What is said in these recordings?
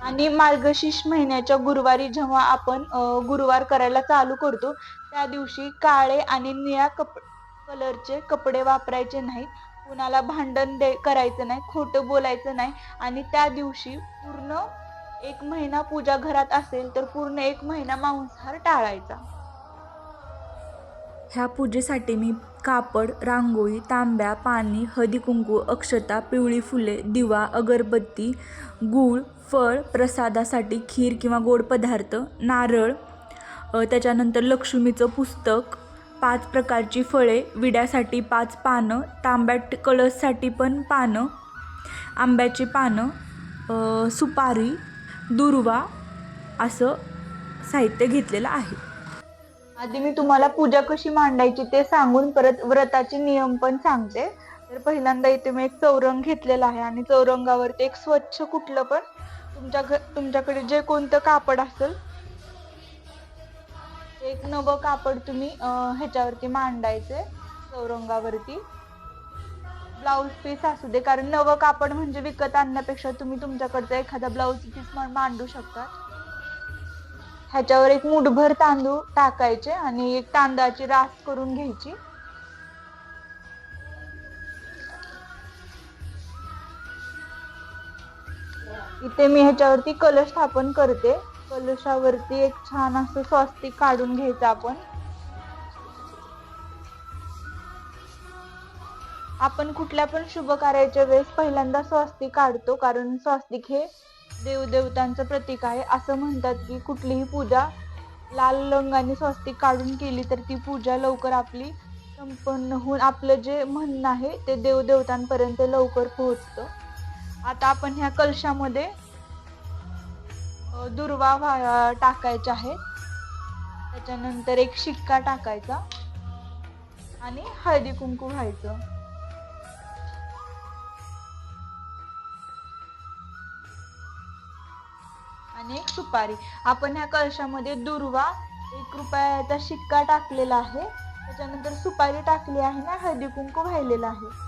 आणि मार्गशीर्ष महिन्याच्या गुरुवारी जेव्हा आपण गुरुवार करायला चालू करतो, त्या दिवशी काळे आणि निळ्या कलरचे कपडे वापरायचे नाहीत. कुणाला भांडण करायचं नाही, खोटं बोलायचं नाही आणि त्या दिवशी पूर्ण 1 महिना पूजा घरात असेल तर पूर्ण 1 महिना मांसाहार टाळायचा. ह्या पूजेसाठी मी कापड, रांगोळी, तांब्या, पाणी, हळदी-कुंकू, अक्षता, पिवळी फुले, दिवा, अगरबत्ती, गूळ, फळ, प्रसादासाठी खीर किंवा गोड पदार्थ, नारळ, त्याच्यानंतर लक्ष्मीचं पुस्तक, 5 प्रकारची फळे, विड्यासाठी 5 पानं, तांब्यात कळससाठी पण पानं, आंब्याची पानं, सुपारी, दुर्वा असं साहित्य घेतलेलं आहे. आधी मी तुम्हाला पूजा कशी मांडायची ते सांगून परत व्रताचे नियम पण सांगते. तर पहिल्यांदा इथे मी एक चौरंग घेतलेला आहे आणि चौरंगावरती एक स्वच्छ कुठलं पण तुमच्याकडे जे कोणतं कापड असेल एक नवं कापड तुम्ही ह्याच्यावरती मांडायचे चौरंगावरती. ब्लाऊज पीस असू दे, कारण नवं कापड म्हणजे विकत आणण्यापेक्षा तुम्ही तुमच्याकडचा एखादा ब्लाऊज पीस मांडू शकता. ह्याच्यावर एक मुठभर तांदूळ टाकायचे आणि एक तांदळाची रास करून घ्यायची. इथे मी ह्याच्यावरती कलश स्थापन करते. कलशावरती एक छान असं स्वस्तिक काढून घ्यायचं आपण. आपण कुठल्या पण शुभ कार्याच्या वेळेस पहिल्यांदा स्वस्तिक काढतो, कारण स्वस्तिक हे देवदेवतांचं प्रतीक आहे. असं म्हणतात की कुठलीही पूजा लाल रंगाने स्वस्तिक काढून केली तर ती पूजा लवकर आपली संपन्न होऊन आपलं जे म्हणणं आहे ते देवदेवतांपर्यंत लवकर पोहोचतं. आता आपण ह्या कलशामध्ये दुर्वा टाकायचे आहेत. त्याच्यानंतर एक शिक्का टाकायचा आणि हळदी कुंकू घालायचं. आणि एक सुपारी. आपण ह्या कलशामध्ये दुर्वा, 1 रुपयाचा शिक्का टाकलेला आहे. त्याच्यानंतर सुपारी टाकली आहे ना, हळदी कुंकू वाहिलेला आहे.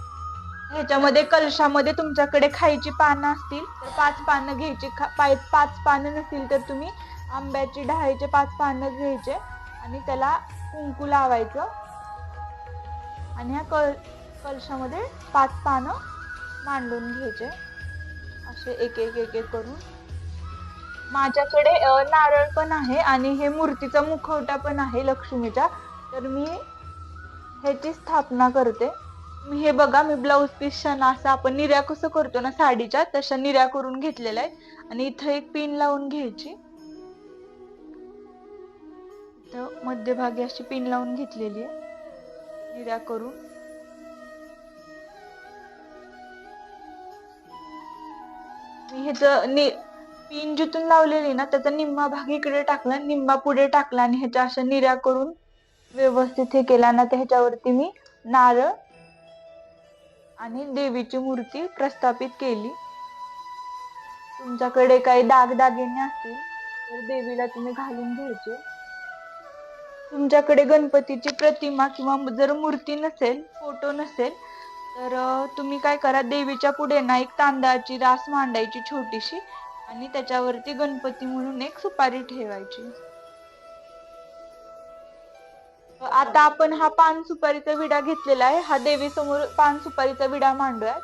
ह्याच्यामध्ये कलशामध्ये तुमच्याकडे खायची पानं असतील तर 5 पानं घ्यायची. 5 पानं नसतील तर तुम्ही आंब्याची डहाळीचे 5 पानं घ्यायचे आणि त्याला कुंकू लावायचं आणि ह्या कलशामध्ये 5 पानं मांडून घ्यायचे असे एक एक एक एक करून. माझ्याकडे नारळ पण आहे आणि हे मूर्तीचा मुखवटा पण आहे लक्ष्मीचा, तर मी ह्याची स्थापना करते. मी हे बघा, मी ब्लाऊज पीस असं आपण निर्या कसं करतो ना साडीच्या, तशा निर्या करून घेतलेल्या आहेत आणि इथं एक पिन लावून घ्यायची. इथं मध्यभागी अशी पिन लावून घेतलेली आहे निर्या करून. मी ह्याचं पिन जिथून लावलेली ना त्याचा निम्मा भाग इकडे टाकला, निम्मा पुढे टाकला आणि ह्याच्या अशा निर्या करून व्यवस्थित हे केला ना, ह्याच्यावरती मी नारळ आणि देवीची मूर्ती प्रस्थापित केली. तुमच्याकडे काही दागदागिने असतील तर देवीला तुम्ही घालून घ्यायचे. तुमच्याकडे गणपतीची प्रतिमा किंवा जर मूर्ती नसेल, फोटो नसेल तर तुम्ही काय करा, देवीच्या पुढे ना एक तांदळाची रास मांडायची छोटीशी आणि त्याच्यावरती गणपती म्हणून एक सुपारी ठेवायची. आता आपण हा पान सुपारीचा विडा घेतलेला आहे, हा देवी समोर पान सुपारीचा विडा मांडूयात.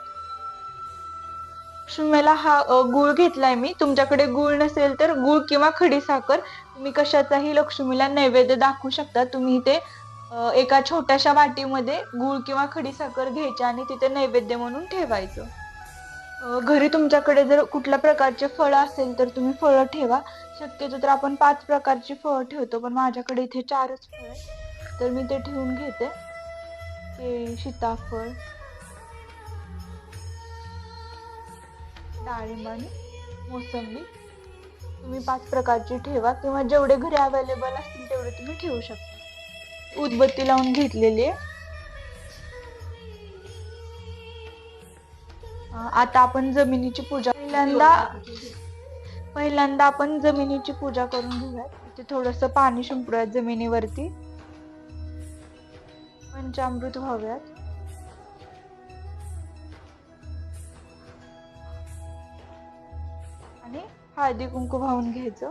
लक्ष्मीला हा गूळ घेतलाय मी. तुमच्याकडे गूळ नसेल तर गूळ किंवा खडीसाखर तुम्ही कशाचाही लक्ष्मीला नैवेद्य दाखवू शकता. तुम्ही इथे एका छोट्याशा वाटीमध्ये गूळ किंवा खडीसाखर घ्यायची आणि तिथे नैवेद्य म्हणून ठेवायचं. घरी तुमच्याकडे जर कुठल्या प्रकारचे फळ असेल तर तुम्ही फळं ठेवा. शक्यतो तर आपण 5 प्रकारची फळं ठेवतो, पण माझ्याकडे इथे 4च फळ आहे तर मी ते ठेवून घेते. केळी, सीताफळ, डाळिंब आणि मोसंबी. तुम्ही 5 प्रकारची ठेवा किंवा जेवढे घरी अवेलेबल असतील तेवढे तुम्ही ठेवू शकता. उदबत्ती लावून घेतलेली आहे. आता आपण जमिनीची पूजा पहिल्यांदा आपण जमिनीची पूजा करून घेऊयात. इथे थोडंसं पाणी शिंपडूयात जमिनीवरती. पंचामृत व्हाव्यात. आणि हळदी कुंकू वाहून घ्यायचं.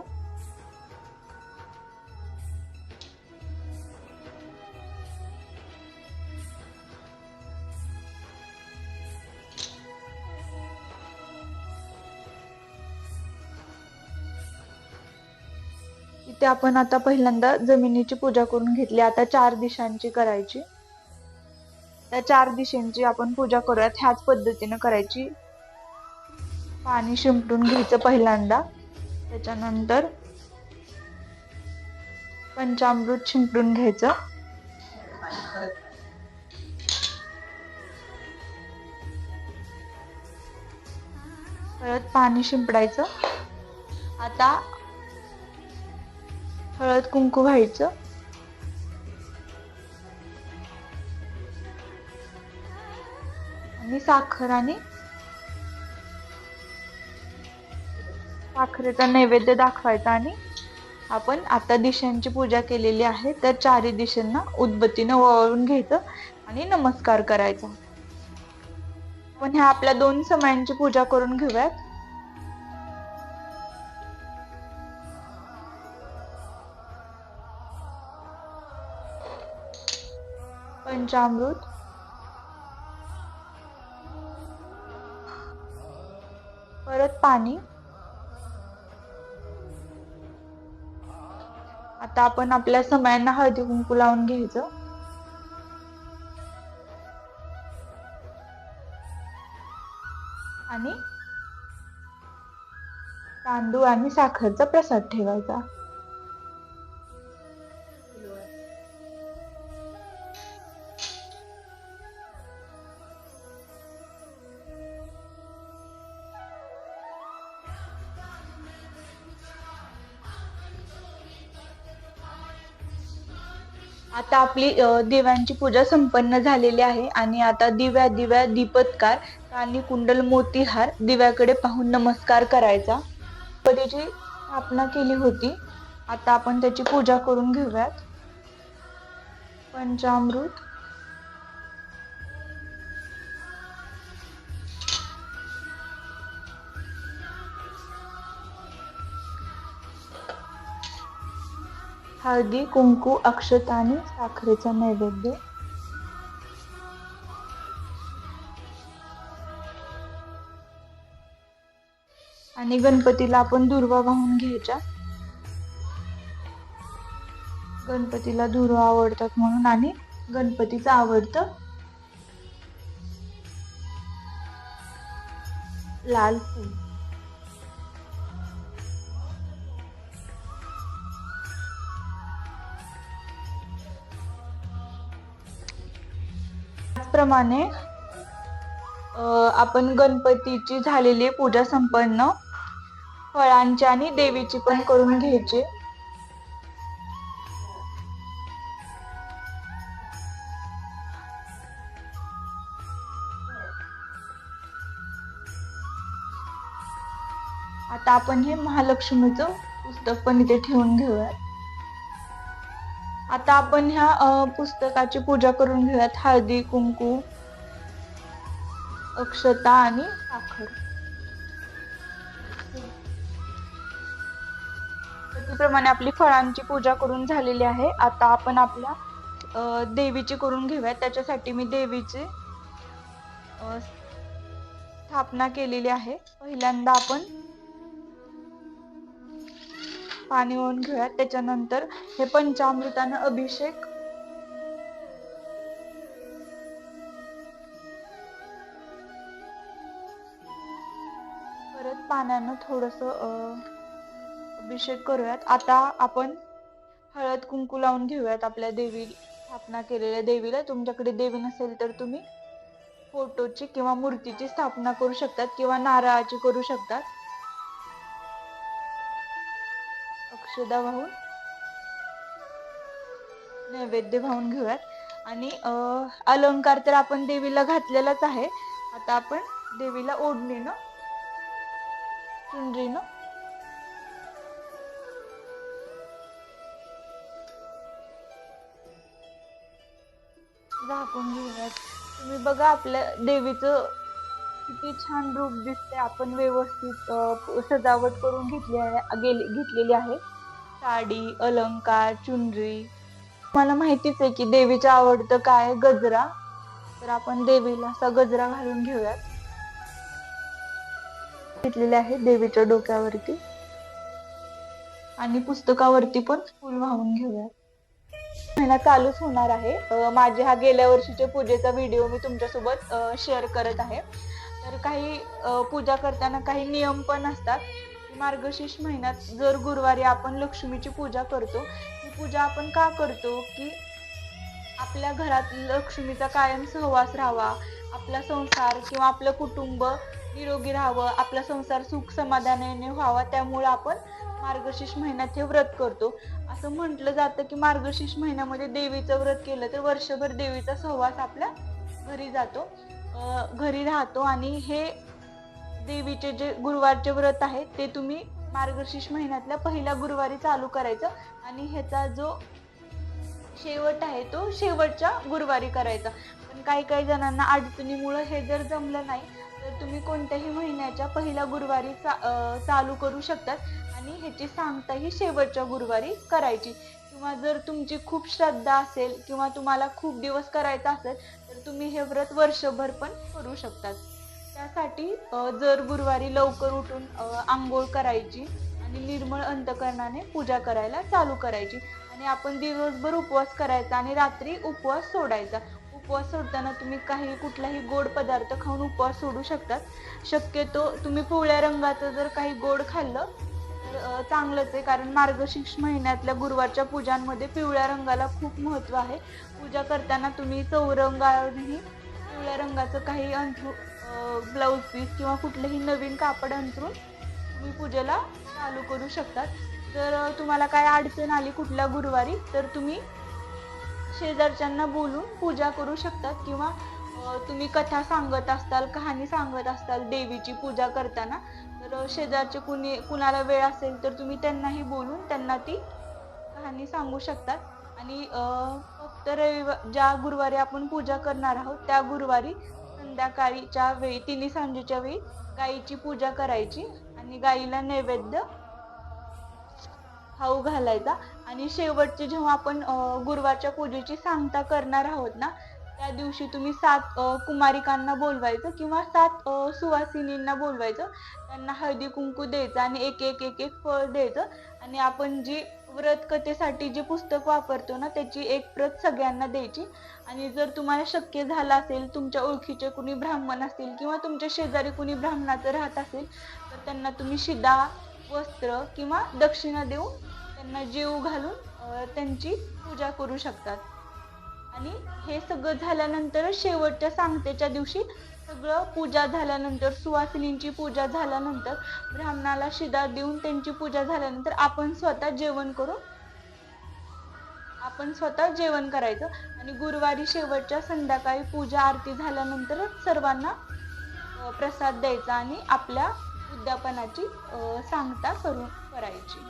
इथे आपण आता पहिल्यांदा जमिनीची पूजा करून घेतली. आता 4 दिशांची करायची. त्या 4 दिशांची आपण पूजा करूयात. ह्याच पद्धतीने करायची. पाणी शिंपडून घ्यायचं पहिल्यांदा. त्याच्यानंतर पंचामृत शिंपडून घ्यायचं. परत पाणी शिंपडायचं. आता हळद कुंकू व्हायचं. आणि साखरेचा नैवेद्य दाखवायचा. आणि आपण आता दिशांची पूजा केलेली आहे तर 4 दिशांना उदबत्तीनं ओवाळून घ्यायचं आणि नमस्कार करायचा. आपण ह्या आपल्या 2 समयांची पूजा करून घेऊयात. पंचामृत, परत पाणी. आता आपण आपल्या समयांना हळदी कुंकू लावून घ्यायचं. आणि तांदूळ आणि साखरेचा प्रसाद ठेवायचा. आता आपली दिव्यांची पूजा संपन्न झालेली आहे. आणि आता दिव्या दिव्या दीपत्कार कानी कुंडल मोतीहार दिव्याकडे पाहून नमस्कार करायचा. गणपतीची स्थापना केली होती. आता आपण त्याची पूजा करून घेऊयात. पंचामृत, हळदी कुंकू, अक्षता आणि साखरेचा नैवेद्य. आणि गणपतीला आपण दुर्वा वाहून घ्यायच्या. गणपतीला दुर्वा आवडतात म्हणून. आणि गणपतीचं आवडतं लाल फूल. त्याचप्रमाणे आपण गणपतीची झालेली पूजा संपन्न फळांची आणि देवीची पण करून घ्यायची. आता आपण हे महालक्ष्मीचं पुस्तक पण इथे ठेवून घेऊयात. आता आपण ह्या पुस्तकाची पूजा करून घेऊयात. हळदी कुंकू, अक्षता आणि साखर. त्याप्रमाणे आपली फळांची पूजा करून झालेली आहे. आता आपण आपल्या देवीची करून घेऊयात. त्याच्यासाठी मी देवीची स्थापना केलेली आहे. पहिल्यांदा आपण पाणी ओतून घेऊयात. त्याच्यानंतर हे पंचामृतानं अभिषेक. परत पाण्यानं थोडस अभिषेक करूयात. आता आपण हळद कुंकू लावून घेऊयात आपल्या देवी स्थापना केलेल्या देवीला. तुमच्याकडे देवी नसेल तर तुम्ही फोटोची किंवा मूर्तीची स्थापना करू शकतात किंवा नारळाची करू शकतात. अक्षदा वाहून नैवेद्य वाहून घेऊयात. आणि अलंकार तर आपण देवीला घातलेलाच आहे. आता आपण देवीला ओढणीनं, चुनरीनं झाकून घेऊयात. तुम्ही बघा आपल्या देवीचं किती छान रूप दिसते. आपण व्यवस्थित सजावट करून घेतलेली आहे. साडी, अलंकार, चुनरी. मला माहितीच आहे की देवीचं आवडतं काय गजरा. तर आपण देवीला असा गजरा घालून घेऊयात. घेतलेले आहे देवीच्या डोक्यावरती आणि पुस्तकावरती पण फूल वाहून घेऊयात. महिना चालूच होणार आहे. माझे हा गेल्या वर्षीच्या पूजेचा व्हिडिओ मी तुमच्यासोबत शेअर करत आहे. तर काही पूजा करताना काही नियम पण असतात. मार्गशीर्ष महिन्यात जर गुरुवारी आपण लक्ष्मीची पूजा करतो, ही पूजा आपण का करतो की आपल्या घरात लक्ष्मीचा कायम सहवास राहावा, आपला संसार किंवा आपलं कुटुंब निरोगी राहावं, आपला संसार सुख समाधानाने व्हावा, त्यामुळे आपण मार्गशीर्ष महिन्यात हे व्रत करतो. असं म्हटलं जातं की मार्गशीर्ष महिन्यामध्ये देवीचं व्रत केलं तर वर्षभर देवीचा सहवास आपल्या घरी जातो, घरी राहतो. आणि हे देवीचे जे गुरुवारचे व्रत आहे ते तुम्ही मार्गशीर्ष महिन्यातल्या पहिल्या गुरुवारी चालू करायचं आणि ह्याचा जो शेवट आहे तो शेवटच्या गुरुवारी करायचा. पण काही काही जणांना अडचणीमुळे हे जर जमलं नाही तर तुम्ही कोणत्याही महिन्याच्या पहिल्या गुरुवारी चालू करू शकतात आणि ह्याची सांगता ही शेवटच्या गुरुवारी करायची. किंवा जर तुमची खूप श्रद्धा असेल किंवा तुम्हाला खूप दिवस करायचं असेल तर तुम्ही हे व्रत वर्षभर पण करू शकतात. त्यासाठी जर गुरुवारी लवकर उठून आंघोळ करायची आणि निर्मळ अंतकरणाने पूजा करायला चालू करायची आणि आपण दिवसभर उपवास करायचा आणि रात्री उपवास सोडायचा. उपवास सोडताना तुम्ही कुठलाही गोड पदार्थ खाऊन उपवास सोडू शकतात. शक्यतो तुम्ही पिवळ्या रंगाचं जर काही गोड खाल्लं तर चांगलंच आहे, कारण मार्गशीर्ष महिन्यातल्या गुरुवारच्या पूजांमध्ये पिवळ्या रंगाला खूप महत्त्व आहे. पूजा करताना तुम्ही चौरंगावरही पिवळ्या रंगाचं काही ब्लाऊज पीस किंवा कुठलंही नवीन कापड अंथरून तुम्ही पूजेला चालू करू शकतात. जर तुम्हाला काय अडचण आली कुठल्या गुरुवारी तर तुम्ही शेजारच्यांना बोलून पूजा करू शकतात किंवा तुम्ही कथा सांगत असताल, कहाणी सांगत असताल देवीची पूजा करताना तर शेजारचे कुणाला वेळ असेल तर तुम्ही त्यांनाही बोलून त्यांना ती कहाणी सांगू शकतात. आणि फक्त ज्या गुरुवारी आपण पूजा करणार आहोत त्या गुरुवारी संध्याकाळीच्या वेळी तिन्ही सांजेच्या वेळी गायीची पूजा करायची आणि गायीला नैवेद्य खाऊ घालायचा. आणि शेवटचे जेव्हा आपण गुरुवारच्या पूजेची सांगता करणार आहोत ना त्या दिवशी तुम्ही 7 कुमारिकांना बोलवायचं किंवा 7 सुवासिनींना बोलवायचं. त्यांना हळदी कुंकू द्यायचं आणि एक एक एक एक फळ द्यायचं आणि आपण जी व्रत कथेसाठी जे पुस्तक वापरतो ना त्याची एक प्रत सगळ्यांना द्यायची. आणि जर तुम्हाला शक्य झालं असेल, तुमच्या ओळखीचे कुणी ब्राह्मण असतील किंवा तुमच्या शेजारी कुणी ब्राह्मणाचं राहत असेल तर त्यांना तुम्ही शिदा, वस्त्र किंवा दक्षिणा देऊन त्यांना जेवू घालून त्यांची पूजा करू शकतात. आणि हे सगळं झाल्यानंतर शेवटच्या सांगतेच्या दिवशी सगळं पूजा झाल्यानंतर, सुवासिनींची पूजा झाल्यानंतर, ब्राह्मणाला शिदा देऊन त्यांची पूजा झाल्यानंतर आपण स्वतः जेवण करायचं. आणि गुरुवारी शेवटच्या संध्याकाळी पूजा आरती झाल्यानंतरच सर्वांना प्रसाद द्यायचा आणि आपल्या उद्यापनाची सांगता करायची.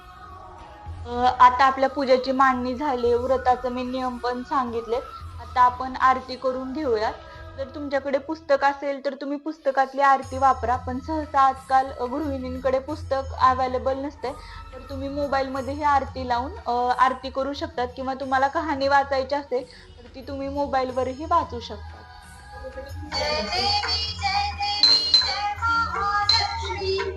आता आपल्या पूजेची मांडणी झाली, व्रताचे मी नियम पण सांगितले. आता आपण आरती करून घेऊयात. जर तुमच्याकडे पुस्तक असेल तर तुम्ही पुस्तकातली आरती वापरा, पण सहसा आजकाल गृहिणींकडे पुस्तक अवेलेबल नसते तर तुम्ही मोबाईलमध्ये ही आरती लावून आरती करू शकतात किंवा तुम्हाला कहाणी वाचायची असेल तर ती तुम्ही मोबाईलवरही वाचू शकता. जय देवी जय देवी जय महालक्ष्मी